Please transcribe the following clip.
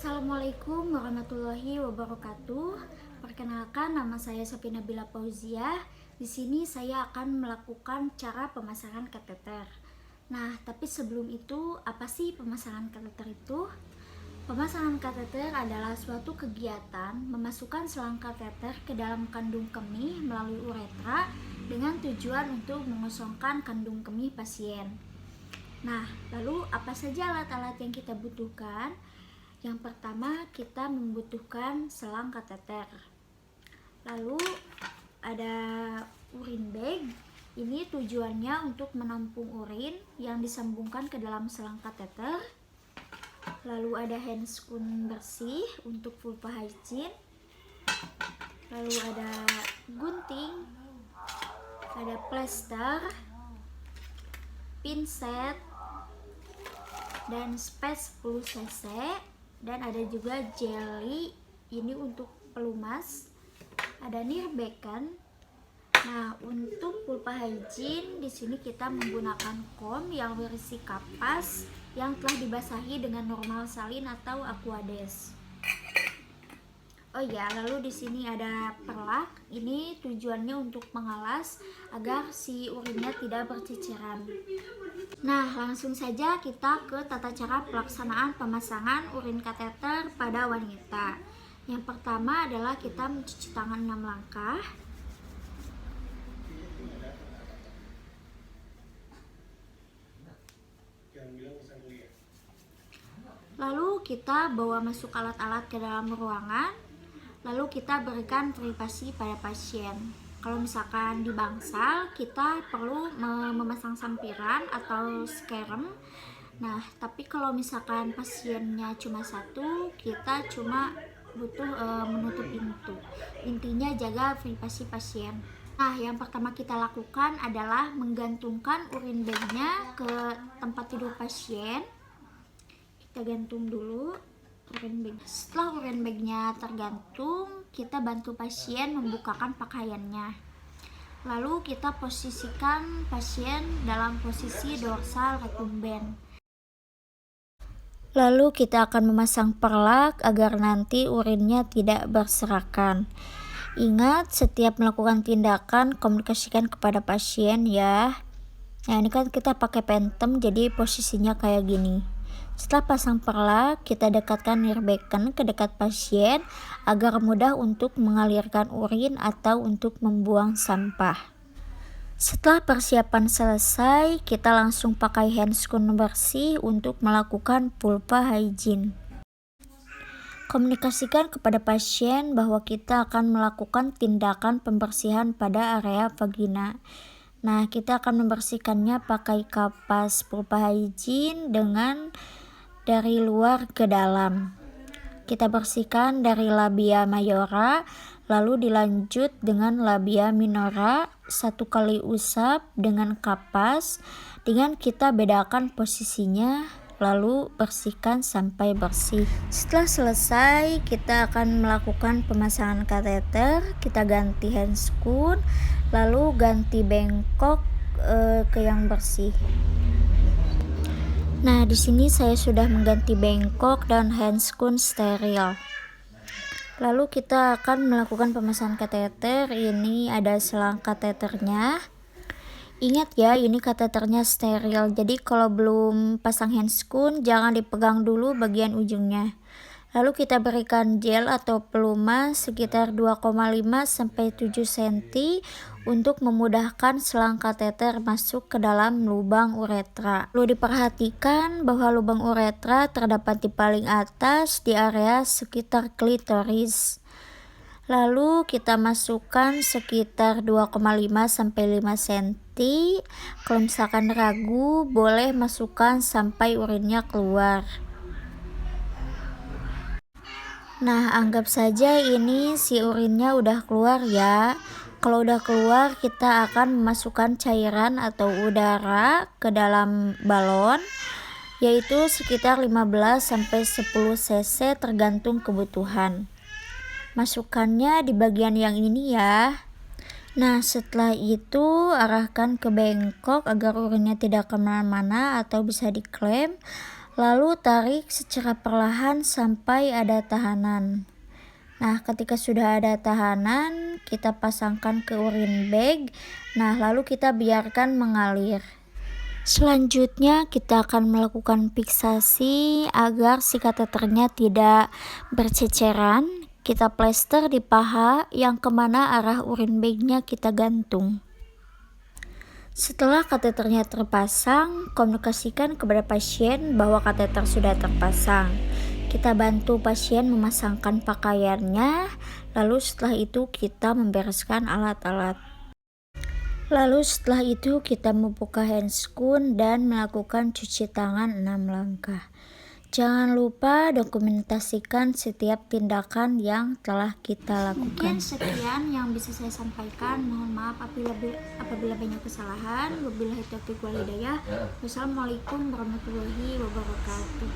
Assalamualaikum warahmatullahi wabarakatuh. Perkenalkan, nama saya Sofi Nabila Fauziah. Di sini saya akan melakukan cara pemasangan kateter. Nah, tapi sebelum itu, apa sih pemasangan kateter itu? Pemasangan kateter adalah suatu kegiatan memasukkan selang kateter ke dalam kandung kemih melalui uretra dengan tujuan untuk mengosongkan kandung kemih pasien. Nah, lalu apa saja alat-alat yang kita butuhkan? Yang pertama, kita membutuhkan selang kateter. Lalu ada urin bag. Ini tujuannya untuk menampung urin yang disambungkan ke dalam selang kateter. Lalu ada handscoon bersih untuk vulva hygiene. Lalu ada gunting, ada plester, pinset, dan space 10 cc. Dan ada juga jelly, ini untuk pelumas. Ada nirbekan. Nah, untuk vulva hygiene di sini kita menggunakan kom yang berisi kapas yang telah dibasahi dengan normal salin atau aquades. Oh ya, lalu di sini ada perlak. Ini tujuannya untuk mengalas agar si urinnya tidak berceceran. Nah, langsung saja kita ke tata cara pelaksanaan pemasangan urin kateter pada wanita. Yang pertama adalah kita mencuci tangan 6 langkah. Lalu kita bawa masuk alat-alat ke dalam ruangan. Lalu kita berikan privasi pada pasien. Kalau misalkan di bangsal, kita perlu memasang sampiran atau skerm. Nah, tapi kalau misalkan pasiennya cuma satu, kita cuma butuh menutup pintu. Intinya jaga privasi pasien. Nah, yang pertama kita lakukan adalah menggantungkan urin bagnya ke tempat tidur pasien. Kita gantung dulu urin bag. Setelah urin bagnya tergantung, kita bantu pasien membukakan pakaiannya. Lalu kita posisikan pasien dalam posisi dorsal recumbent. Lalu kita akan memasang perlak agar nanti urinnya tidak berserakan. Ingat, setiap melakukan tindakan komunikasikan kepada pasien ya. Nah, ini kan kita pakai pentem, jadi posisinya kayak gini. Setelah pasang perlak, kita dekatkan nirbekan ke dekat pasien agar mudah untuk mengalirkan urin atau untuk membuang sampah. Setelah persiapan selesai, kita langsung pakai handscoon bersih untuk melakukan vulva hygiene. Komunikasikan kepada pasien bahwa kita akan melakukan tindakan pembersihan pada area vagina. Nah, kita akan membersihkannya pakai kapas vulva hygiene dengan dari luar ke dalam. Kita bersihkan dari labia mayora, lalu dilanjut dengan labia minora, 1 kali usap dengan kapas, dengan kita bedakan posisinya, lalu bersihkan sampai bersih. Setelah selesai, kita akan melakukan pemasangan kateter. Kita ganti handscoon, lalu ganti bengkok ke yang bersih. Nah, di sini saya sudah mengganti bengkok dan handscoon steril. Lalu kita akan melakukan pemasangan kateter. Ini ada selang kateternya. Ingat ya, ini kateternya steril. Jadi kalau belum pasang handscoon, jangan dipegang dulu bagian ujungnya. Lalu kita berikan gel atau pelumas sekitar 2,5 sampai 7 cm untuk memudahkan selang kateter masuk ke dalam lubang uretra. Perlu diperhatikan bahwa lubang uretra terdapat di paling atas di area sekitar klitoris. Lalu kita masukkan sekitar 2,5 sampai 5 cm. Kalau misalkan ragu, boleh masukkan sampai urinnya keluar. Nah, anggap saja ini si urinnya udah keluar ya. Kalau udah keluar, kita akan memasukkan cairan atau udara ke dalam balon, yaitu sekitar 15 sampai 10 cc tergantung kebutuhan. Masukkannya di bagian yang ini ya. Nah, setelah itu arahkan ke bengkok agar urinnya tidak kemana-mana atau bisa diklaim. Lalu tarik secara perlahan sampai ada tahanan. Nah, ketika sudah ada tahanan, kita pasangkan ke urine bag. Nah, lalu kita biarkan mengalir. Selanjutnya kita akan melakukan fiksasi agar si kateternya tidak berceceran. Kita plester di paha yang kemana arah urine bagnya kita gantung. Setelah kateternya terpasang, komunikasikan kepada pasien bahwa kateter sudah terpasang. Kita bantu pasien memasangkan pakaiannya, lalu setelah itu kita membereskan alat-alat. Lalu setelah itu kita membuka handscoon dan melakukan cuci tangan 6 langkah. Jangan lupa dokumentasikan setiap tindakan yang telah kita lakukan. Mungkin sekian yang bisa saya sampaikan. Mohon maaf apabila banyak kesalahan. Wabillahi taufiq wal hidayah. Wassalamualaikum warahmatullahi wabarakatuh.